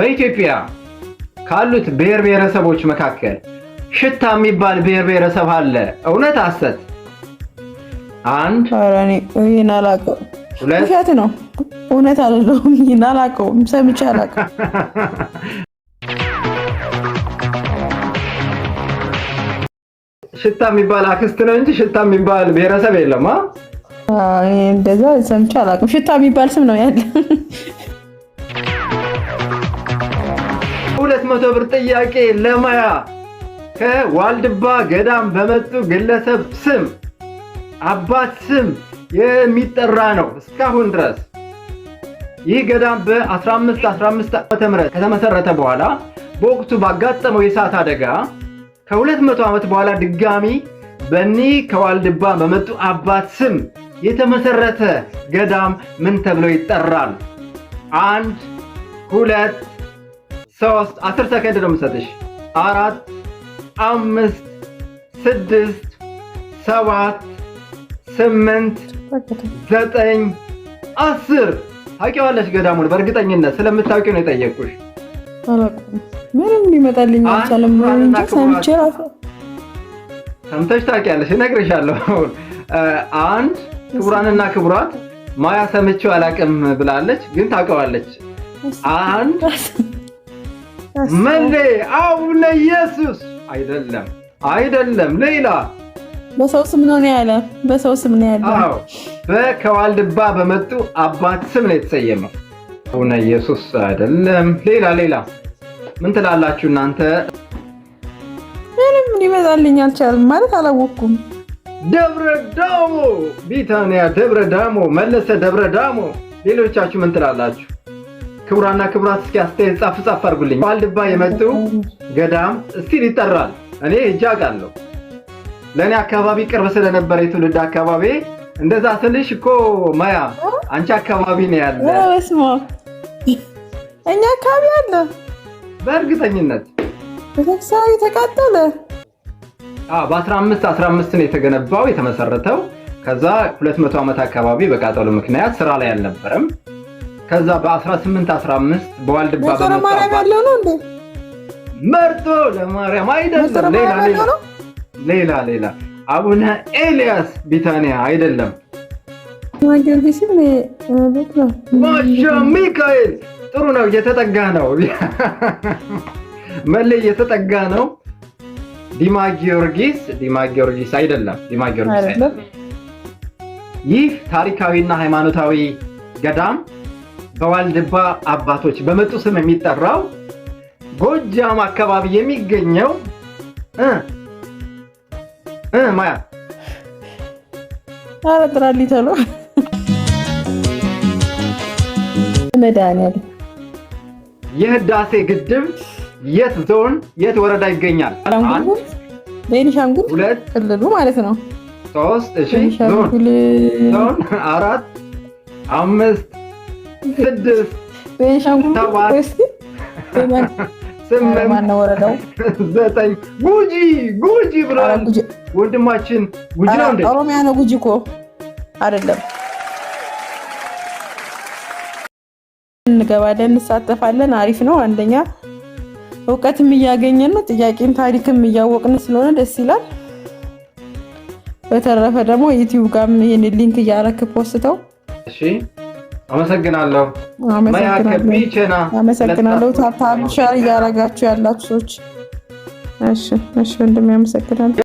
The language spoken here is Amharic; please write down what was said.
በኢትዮጵያ ካሉት ብሔር ብሔረሰቦች መካከል ሽታ የሚባል ብሔር ብሔረሰብ አለ። እውነት ሐሰት? አንድ አራኒ ይሄን አላውቀውም። ውሸት ነው። እውነት አይደለም። ይሄን አላውቀውም። ሰምቼ አላውቅም። ሽታ የሚባል አክስት ነው እንጂ ሽታ የሚባል ብሔረሰብ የለም። እንደዛ ሰምቼ አላውቅም። ሽታ የሚባል ስም ነው ያለ። 200 ብር ጥያቄ ለማያ ከዋልድባ ገዳም በመጡ ግለሰብ ስም አባት ስም የሚጠራ ነው እስካሁን ድረስ። ይህ ገዳም በ1515 ዓ.ም ከተመሰረተ በኋላ በወቅቱ ባጋጠመው የእሳት አደጋ ከ200 ዓመት በኋላ ድጋሚ በእኒህ ከዋልድባ በመጡ አባት ስም የተመሰረተ ገዳም ምን ተብሎ ይጠራል? 1 2 3 10 ሰከንድ ነው የምሰጥሽ። 4 5 6 7 8 9 10 ታውቂዋለሽ ገዳሙን በእርግጠኝነት ስለምታውቂው ነው የጠየቅኩሽ። ምንም ሊመጣልኝ አልቻለም። ሰምተሽ ታውቂያለሽ? እነግርሻለሁ። አንድ ክቡራንና ክቡራት ማያ ሰምቼው አላውቅም ብላለች፣ ግን ታውቀዋለች። አንድ መሌ አቡነ ኢየሱስ አይደለም ሌላ በሰው ስም ነው ያለ። በሰው ስም ነው ያለ። አዎ ከዋልድባ በመጡ አባት ስም ነው የተሰየመው። አቡነ ኢየሱስ አይደለም ሌላ ምን ትላላችሁ እናንተ? ምንም ሊመጣልኝ አልቻለም ማለት አላወኩም። ደብረ ዳሞ ቢታንያ፣ ደብረ ዳሞ መለሰ፣ ደብረ ዳሞ። ሌሎቻችሁ ምን ትላላችሁ? ክቡራና ክቡራት እስኪ አስተያየት ጻፍ አድርጉልኝ። ዋልድባ የመጡ ገዳም እስቲል ይጠራል። እኔ ሄጄ አውቃለሁ። ለእኔ አካባቢ ቅርብ ስለነበረ የትውልድ አካባቢ እንደዛ ስልሽ እኮ ማያ አንቺ አካባቢ ነው ያለ። ወስሞ እኛ አካባቢ አለ በእርግጠኝነት በተክሳይ ተቃጠለ። በ1515 ነው የተገነባው የተመሰረተው። ከዛ 200 ዓመት አካባቢ በቃጠሎ ምክንያት ስራ ላይ አልነበረም። ከዛ በ1815 በዋልድባ በማርያም ያለው ነው እንዴ? መርጦ ለማርያም አይደለም፣ ሌላ አቡነ ኤልያስ ቢታንያ አይደለም። ማጊዮርጊስም ማሻ ሚካኤል ጥሩ ነው፣ እየተጠጋ ነው። መለ እየተጠጋ ነው። ዲማ ጊዮርጊስ አይደለም። ይህ ታሪካዊና ሃይማኖታዊ ገዳም በዋልድባ አባቶች በመጡ ስም የሚጠራው ጎጃም አካባቢ የሚገኘው ማያ አረጥራሊ ተሎ መድኃኒዓለም የህዳሴ ግድብ የት ዞን የት ወረዳ ይገኛል? ቤኒሻንጉል ሁለት ክልሉ ማለት ነው። 3 እሺ ዞን 4 5 6 ቤኒሻንጉል 8 ወረዳው 9 ጉጂ ብሏል ወንድማችን። ጉጂ ነው እንዴ? ኦሮሚያ ነው። ጉጂ እኮ አይደለም። እንገባለን፣ እንሳተፋለን። አሪፍ ነው። አንደኛ እውቀትም እያገኘን ነው፣ ጥያቄም ታሪክም እያወቅን ስለሆነ ደስ ይላል። በተረፈ ደግሞ ዩቲዩብ ጋርም ይሄን ሊንክ እያረክ ፖስተው። እሺ አመሰግናለሁ። አመሰግናለሁ። ታፕ ሼር እያረጋችሁ ያላችሁ ሰዎች እሺ ወንድሜ አመሰግናለሁ።